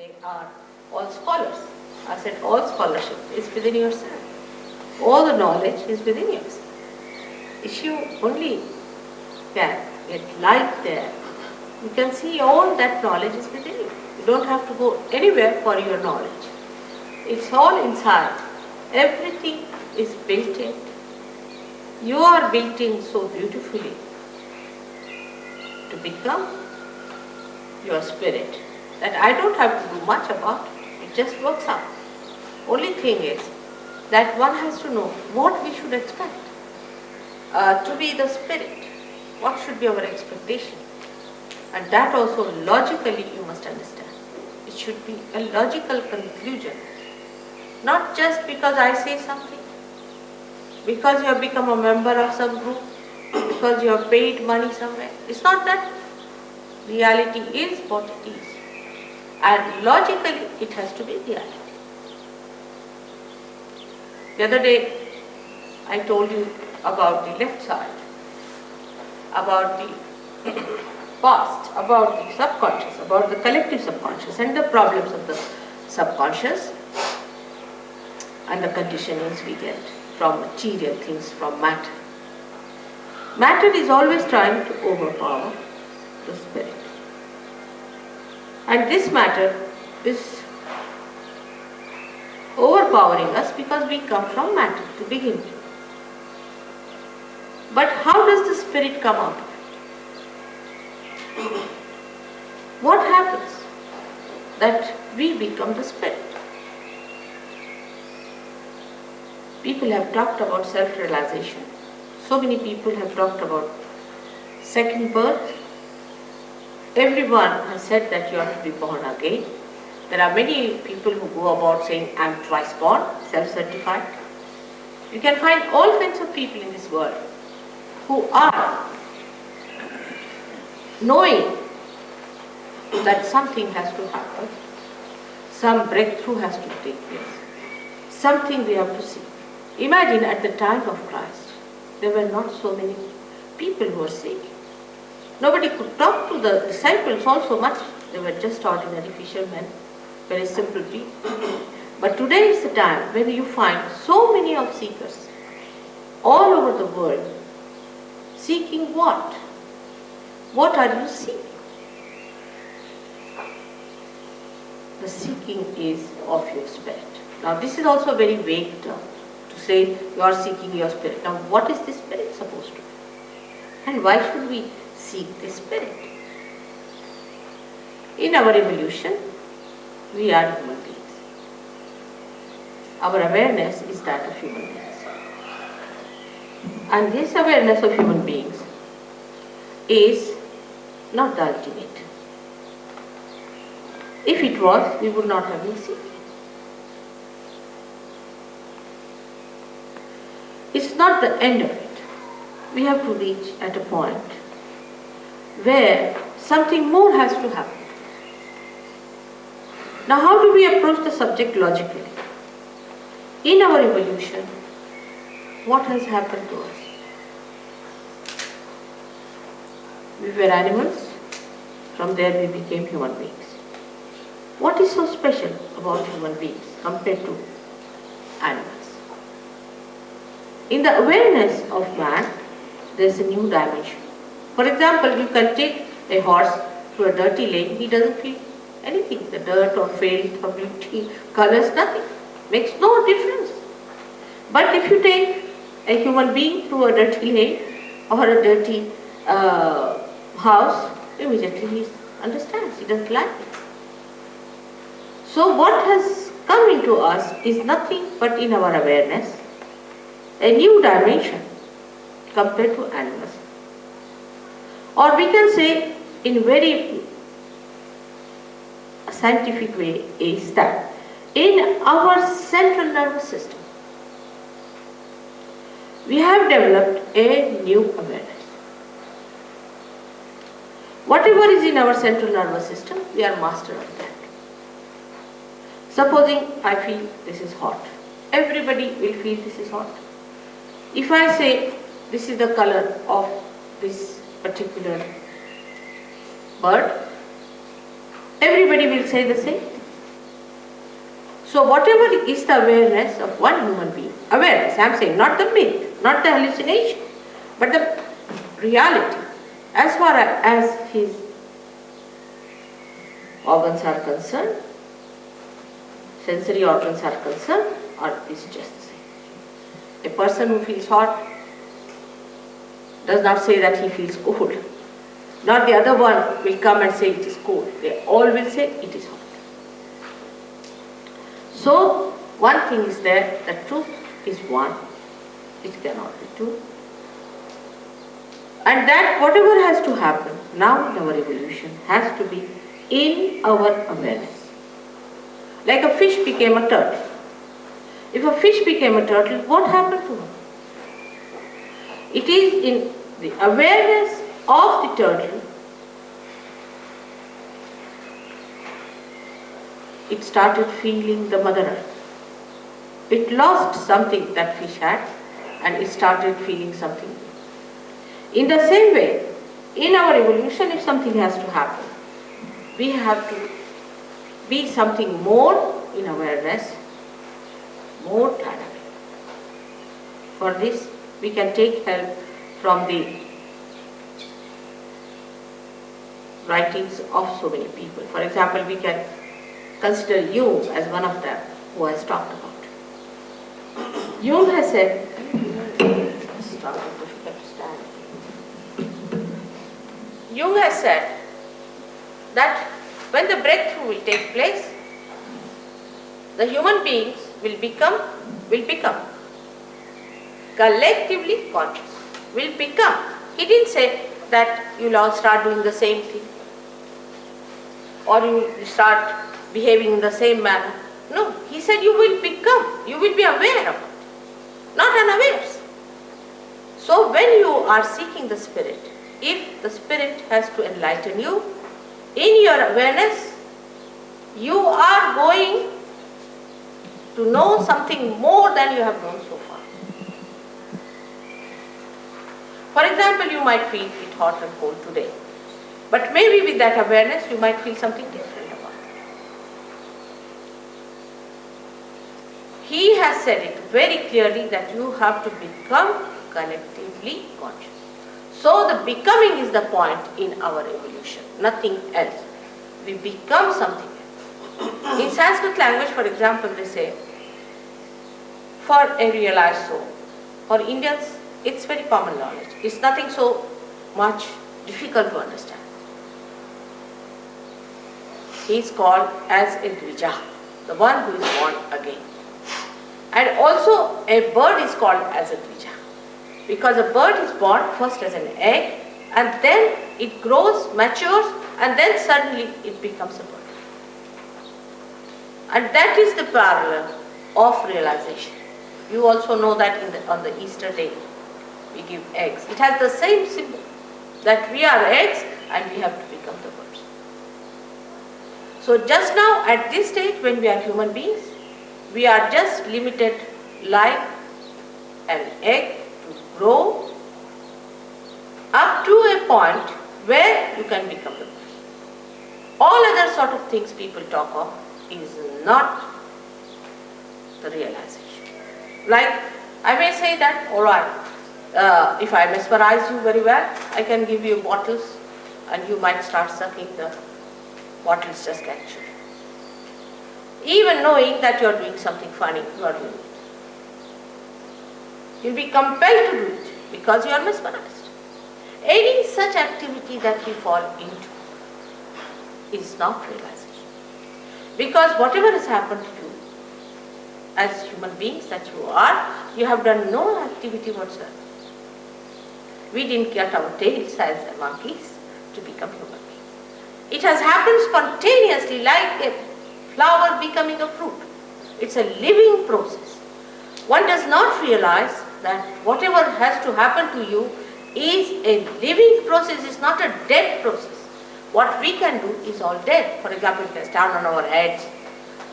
they are all scholars. I said all scholarship is within yourself. All the knowledge is within yourself. If you only can get light there, you can see all that knowledge is within you. You don't have to go anywhere for your knowledge. It's all inside. Everything is built in. You are built in so beautifully to become your spirit that I don't have to do much about it. It just works out. Only thing is that one has to know what we should expect to be the spirit. What should be our expectation? And that also logically you must understand. It should be a logical conclusion. Not just because I say something, because you have become a member of some group, because you have paid money somewhere. It's not that. Reality is what it is. And logically it has to be reality. The other day I told you about the left side, about the past, about the subconscious, about the collective subconscious and the problems of the subconscious and the conditionings we get from material things, from matter. Matter is always trying to overpower the spirit. And this matter is overpowering us because we come from matter to begin with. But how does the spirit come out of it? What happens that we become the spirit? People have talked about self-realization. So many people have talked about second birth. Everyone has said that you have to be born again. There are many people who go about saying, I am twice born, self-certified. You can find all kinds of people in this world who are knowing that something has to happen, some breakthrough has to take place, something we have to see. Imagine at the time of Christ, there were not so many people who were sick. Nobody could talk to the disciples also much. They were just ordinary fishermen, very simple people. But today is the time when you find so many of seekers all over the world. Seeking what? What are you seeking? The seeking is of your spirit. Now this is also a very vague term to say you are seeking your spirit. Now what is this spirit supposed to be? And why should we seek this spirit? In our evolution, we are human beings. Our awareness is that of human beings. And this awareness of human beings is not the ultimate. If it was, we would not have been seeking. It's not the end of it. We have to reach at a point where something more has to happen. Now how do we approach the subject logically? In our evolution, what has happened to us? We were animals, from there we became human beings. What is so special about human beings compared to animals? In the awareness of man, there is a new dimension. For example, you can take a horse to a dirty lake, he doesn't feel anything, the dirt or filth or beauty, colors, nothing. Makes no difference. But if you take a human being to a dirty lake or a dirty house, immediately he understands, he doesn't like it. So what has come into us is nothing but in our awareness, a new dimension compared to animals. Or we can say in very scientific way is that in our central nervous system, we have developed a new awareness. Whatever is in our central nervous system, we are master of that. Supposing I feel this is hot, everybody will feel this is hot. If I say this is the color of this particular bird, everybody will say the same. So whatever is the awareness of one human being, awareness, I am saying, not the myth, not the hallucination, but the reality, as far as his organs are concerned, sensory organs are concerned, is just the same. A person who feels hot does not say that he feels cold. Not the other one will come and say it is cold. They all will say it is hot. So, one thing is there, the truth is one, it cannot be two. And that whatever has to happen now in our evolution has to be in our awareness. Like a fish became a turtle. If a fish became a turtle, what happened to her? It is in the awareness of the turtle, it started feeling the Mother Earth. It lost something that fish had and it started feeling something. In the same way, in our evolution, if something has to happen, we have to be something more in awareness, more dynamic. For this, we can take help from the writings of so many people. For example, we can consider Jung as one of them who has talked about. Jung has said, Jung has said that when the breakthrough will take place, the human beings will become collectively conscious, will become. He didn't say that you'll all start doing the same thing or you start behaving in the same manner. No, he said you will become, you will be aware of it, not unawares. So when you are seeking the Spirit, if the Spirit has to enlighten you, in your awareness, you are going to know something more than you have known so far. For example, you might feel it hot and cold today, but maybe with that awareness you might feel something different about it. He has said it very clearly that you have to become collectively conscious. So the becoming is the point in our evolution, nothing else. We become something else. In Sanskrit language, for example, they say, for a realized soul. For Indians, it's very common knowledge. It's nothing so much difficult to understand. He is called as a dvija, the one who is born again. And also a bird is called as a dvija, because a bird is born first as an egg and then it grows, matures, and then suddenly it becomes a bird. And that is the parallel of realization. You also know that on the Easter day we give eggs. It has the same symbol, that we are eggs and we have to become the birds. So just now at this stage when we are human beings, we are just limited like an egg to grow up to a point where you can become the bird. All other sort of things people talk of is not the realization. Like I may say that, alright, if I mesmerize you very well, I can give you bottles and you might start sucking the bottles just casually. Even knowing that you are doing something funny, you are doing it. You will be compelled to do it because you are mesmerized. Any such activity that we fall into is not realization. Because whatever has happened to you, as human beings that you have done no activity whatsoever. We didn't cut our tails as the monkeys to become human beings. It has happened spontaneously like a flower becoming a fruit. It's a living process. One does not realize that whatever has to happen to you is a living process, it's not a dead process. What we can do is all dead. For example, we can stand on our heads,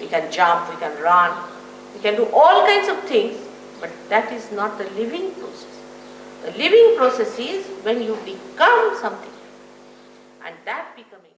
we can jump, we can run, we can do all kinds of things, but that is not the living process. The living process is when you become something, and that becoming